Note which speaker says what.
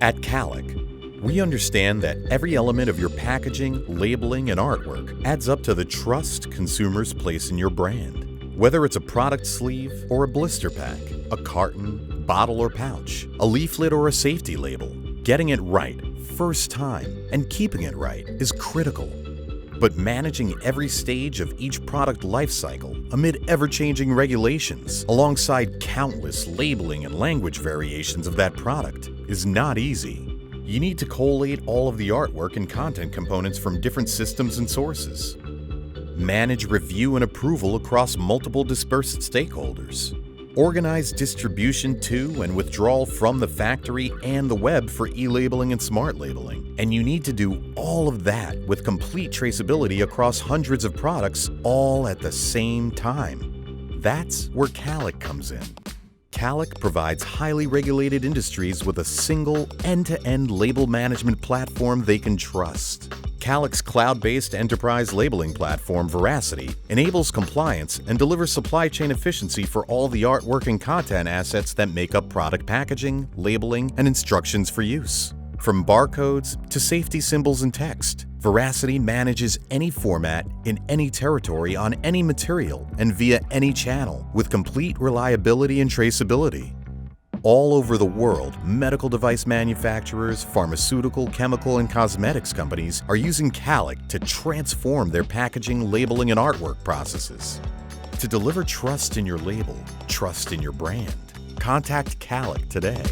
Speaker 1: At Calic, we understand that every element of your packaging, labeling, and artwork adds up to the trust consumers place in your brand. Whether it's a product sleeve or a blister pack, a carton, bottle or pouch, a leaflet or a safety label, getting it right first time and keeping it right is critical. But managing every stage of each product lifecycle amid ever-changing regulations, alongside countless labeling and language variations of that product, is not easy. You need to collate all of the artwork and content components from different systems and sources. Manage review and approval across multiple dispersed stakeholders. Organize distribution to and withdrawal from the factory and the web for e-labeling and smart labeling. And you need to do all of that with complete traceability across hundreds of products all at the same time. That's where Calic comes in. Calic provides highly regulated industries with a single end-to-end label management platform they can trust. Calic's cloud-based enterprise labeling platform, Veracity, enables compliance and delivers supply chain efficiency for all the artwork and content assets that make up product packaging, labeling, and instructions for use. From barcodes to safety symbols and text, Veracity manages any format in any territory on any material and via any channel with complete reliability and traceability. All over the world, medical device manufacturers, pharmaceutical, chemical, and cosmetics companies are using Calic to transform their packaging, labeling, and artwork processes. To deliver trust in your label, trust in your brand, contact Calic today.